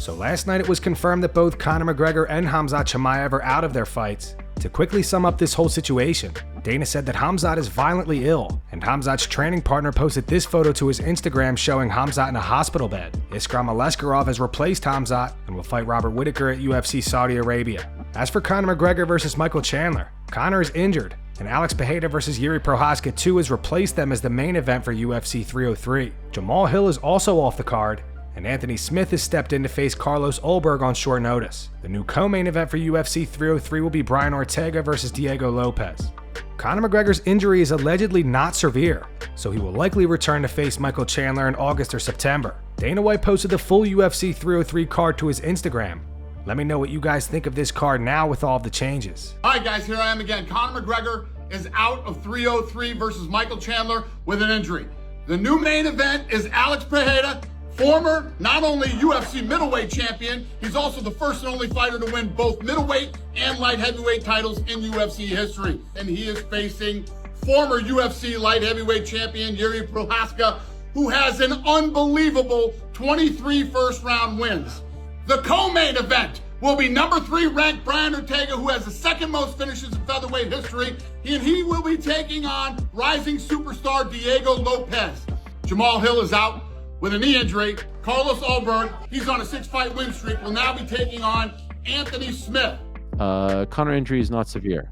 So last night it was confirmed that both Conor McGregor and Khamzat Chimaev are out of their fights. To quickly sum up this whole situation, Dana said that Khamzat is violently ill, and Khamzat's training partner posted this photo to his Instagram showing Khamzat in a hospital bed. Iskram Aleskarov has replaced Khamzat and will fight Robert Whittaker at UFC Saudi Arabia. As for Conor McGregor versus Michael Chandler, Conor is injured, and Alex Pereira versus Yuri Prochazka 2 has replaced them as the main event for UFC 303. Jamal Hill is also off the card, and Anthony Smith has stepped in to face Carlos Ulberg on short notice. The new co-main event for UFC 303 will be Brian Ortega versus Diego Lopez. Conor McGregor's injury is allegedly not severe, so he will likely return to face Michael Chandler in August or September. Dana White posted the full UFC 303 card to his Instagram. Let me know what you guys think of this card now with all of the changes. All right, guys, here I am again. Conor McGregor is out of 303 versus Michael Chandler with an injury. The new main event is Alex Pereira, former not only UFC middleweight champion, he's also the first and only fighter to win both middleweight and light heavyweight titles in UFC history. And he is facing former UFC light heavyweight champion Yuri Prochazka, who has an unbelievable 23 first-round wins. The co-main event will be number 3 ranked Brian Ortega, who has the second most finishes in featherweight history, and he will be taking on rising superstar Diego Lopez. Jamal Hill is out with a knee injury. Carlos Ulberg, he's on a 6-fight win streak, will now be taking on Anthony Smith. Conor injury is not severe.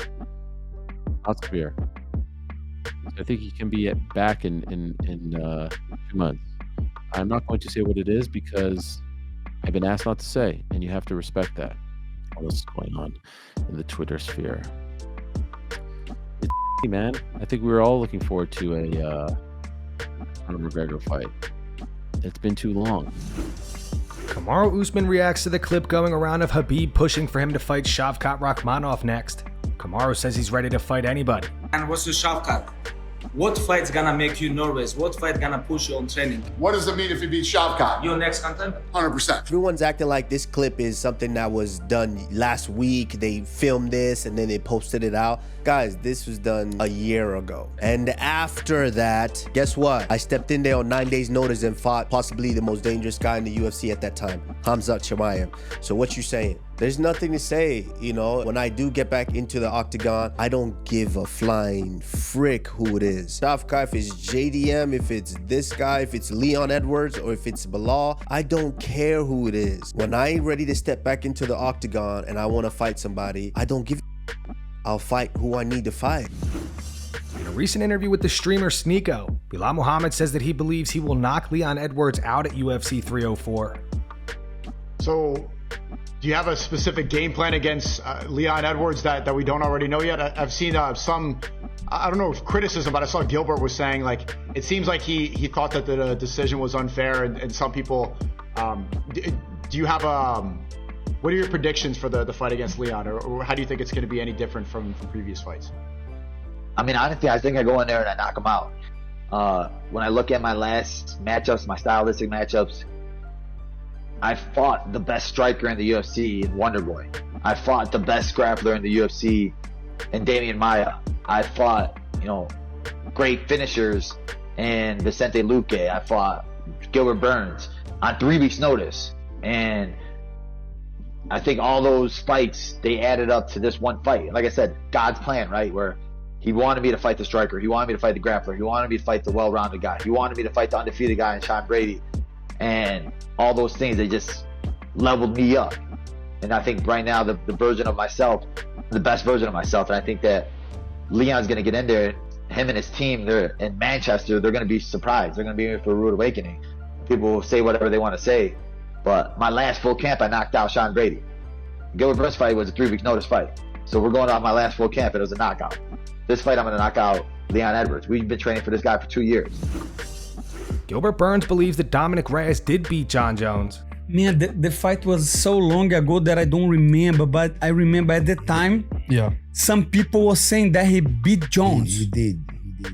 Not severe. I think he can be back in 2 months. I'm not going to say what it is because I've been asked not to say, and you have to respect that. All this is going on in the Twitter sphere. It's man. I think we were all looking forward to a Conor McGregor fight. It's been too long. Kamaru Usman reacts to the clip going around of Khabib pushing for him to fight Shavkat Rakhmonov next. Kamaru says he's ready to fight anybody. And what's your Shavkat? What fight's gonna make you nervous? What fight gonna push you on training? What does it mean if he beats Shavkat? Your next contender? 100%. Everyone's acting like this clip is something that was done last week. They filmed this and then they posted it out. Guys, this was done a year ago. And after that, guess what? I stepped in there on 9 days notice and fought possibly the most dangerous guy in the UFC at that time, Khamzat Chimaev. So what you saying? There's nothing to say, you know. When I do get back into the octagon, I don't give a flying frick who it is. Shavkat, if it's JDM, if it's this guy, if it's Leon Edwards, or if it's Belal, I don't care who it is. When I'm ready to step back into the octagon and I want to fight somebody, I don't give a I'll fight who I need to fight. In a recent interview with the streamer Sneeko, Belal Muhammad says that he believes he will knock Leon Edwards out at UFC 304. So, do you have a specific game plan against Leon Edwards that we don't already know yet? I've seen some, I don't know if criticism, but I saw Gilbert was saying, like, it seems like he thought that the decision was unfair, and some people, do you have what are your predictions for the fight against Leon, or how do you think it's going to be any different from previous fights? I mean, honestly, I think I go in there and I knock him out. When I look at my last matchups, my stylistic matchups, I fought the best striker in the UFC in Wonderboy. I fought the best grappler in the UFC in Damian Maia. I fought, great finishers in Vicente Luque. I fought Gilbert Burns on 3 weeks' notice. And I think all those fights, they added up to this one fight. Like I said, God's plan, right? Where he wanted me to fight the striker. He wanted me to fight the grappler. He wanted me to fight the well-rounded guy. He wanted me to fight the undefeated guy in Sean Brady. And all those things, they just leveled me up. And I think right now, the version of myself, the best version of myself. And I think that Leon's going to get in there. Him and his team, they're in Manchester, they're going to be surprised. They're going to be in for a rude awakening. People will say whatever they want to say. But my last full camp, I knocked out Sean Brady. Gilbert Burns fight was a 3 week notice fight. So we're going off my last full camp, and it was a knockout. This fight, I'm going to knock out Leon Edwards. We've been training for this guy for 2 years. Gilbert Burns believes that Dominick Reyes did beat John Jones. Man, the fight was so long ago that I don't remember, but I remember at the time, some people were saying that he beat Jones. He did.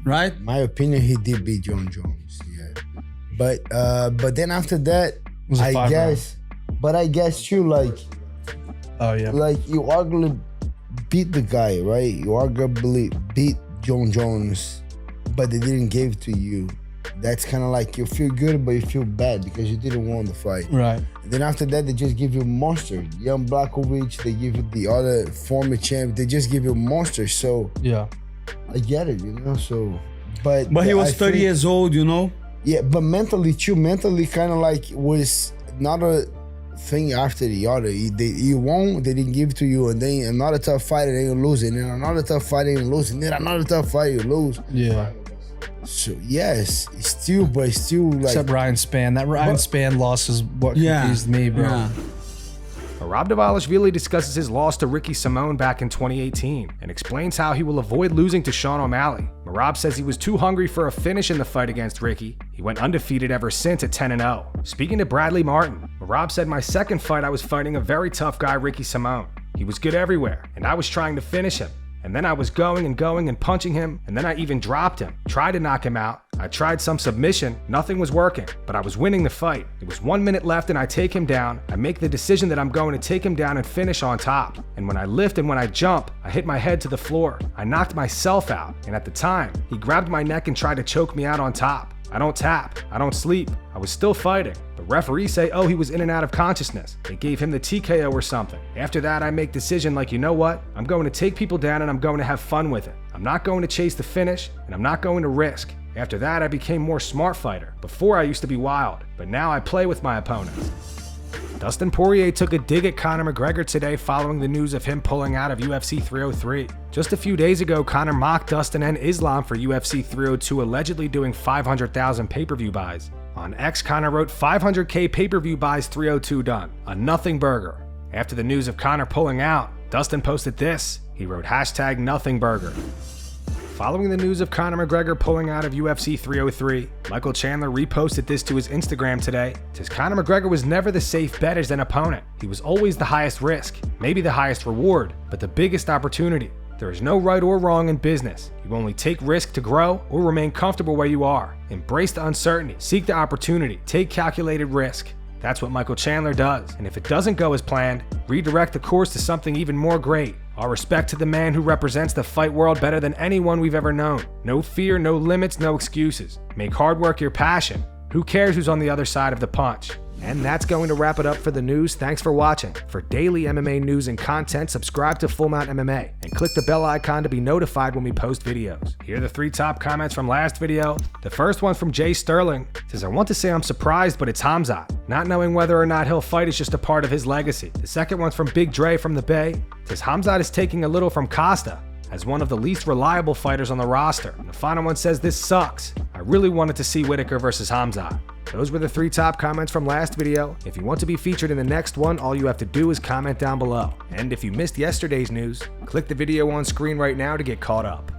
Right? In my opinion, he did beat John Jones. Yeah. But then after that, I guess too, like, like you arguably beat the guy, right? You arguably beat John Jones, but they didn't give it to you. that's kind of like you feel good, but you feel bad because you didn't win the fight. Right. And then after that, they just give you monster. Jan Blachowicz, they give you the other former champ. They just give you monster. So yeah, I get it, you know. So, but he was 30 years old, you know. Yeah, but mentally too. Mentally, kind of like was not a thing after the other. You won, they didn't give it to you, and then another tough fight, and then you lose, and then another tough fight, and you lose, and then another tough fight, you lose. Yeah. So yes, still like. Except Ryan Spann. That Ryan Spann loss is what confused me, bro. Yeah. Merab Dvalishvili discusses his loss to Ricky Simón back in 2018 and explains how he will avoid losing to Sean O'Malley. Merab says he was too hungry for a finish in the fight against Ricky. He went undefeated ever since at 10-0. Speaking to Bradley Martin, Merab said, "My second fight I was fighting a very tough guy, Ricky Simón. He was good everywhere, and I was trying to finish him. And then I was going and punching him, and then I even dropped him. Tried to knock him out. I tried some submission, nothing was working, but I was winning the fight. It was 1 minute left and I take him down. I make the decision that I'm going to take him down and finish on top. And when I lift and when I jump, I hit my head to the floor. I knocked myself out, and at the time, he grabbed my neck and tried to choke me out on top. I don't tap, I don't sleep. I was still fighting. The referees say, oh, he was in and out of consciousness. They gave him the TKO or something. After that, I make decision like, you know what? I'm going to take people down and I'm going to have fun with it. I'm not going to chase the finish, and I'm not going to risk. After that, I became more smart fighter. Before I used to be wild, but now I play with my opponents." Dustin Poirier took a dig at Conor McGregor today following the news of him pulling out of UFC 303. Just a few days ago, Conor mocked Dustin and Islam for UFC 302, allegedly doing 500,000 pay-per-view buys. On X, Conor wrote 500K pay-per-view buys 302 done, a nothing burger. After the news of Conor pulling out, Dustin posted this. He wrote hashtag nothing burger. Following the news of Conor McGregor pulling out of UFC 303, Michael Chandler reposted this to his Instagram today. It says Conor McGregor was never the safe bet as an opponent. He was always the highest risk, maybe the highest reward, but the biggest opportunity. There is no right or wrong in business. You only take risk to grow or remain comfortable where you are. Embrace the uncertainty, seek the opportunity, take calculated risk. That's what Michael Chandler does. And if it doesn't go as planned, redirect the course to something even more great. Our respect to the man who represents the fight world better than anyone we've ever known. No fear, no limits, no excuses. Make hard work your passion. Who cares who's on the other side of the punch? And that's going to wrap it up for the news. Thanks for watching. For daily MMA news and content, subscribe to Full Mount MMA and click the bell icon to be notified when we post videos. Here are the 3 top comments from last video. The first one's from Jay Sterling. It says, I want to say I'm surprised, but it's Khamzat. Not knowing whether or not he'll fight is just a part of his legacy. The second one's from Big Dre from the Bay. It says, Khamzat is taking a little from Costa as one of the least reliable fighters on the roster. And the final one says, this sucks. I really wanted to see Whitaker versus Khamzat. Those were the 3 top comments from last video. If you want to be featured in the next one, all you have to do is comment down below. And if you missed yesterday's news, click the video on screen right now to get caught up.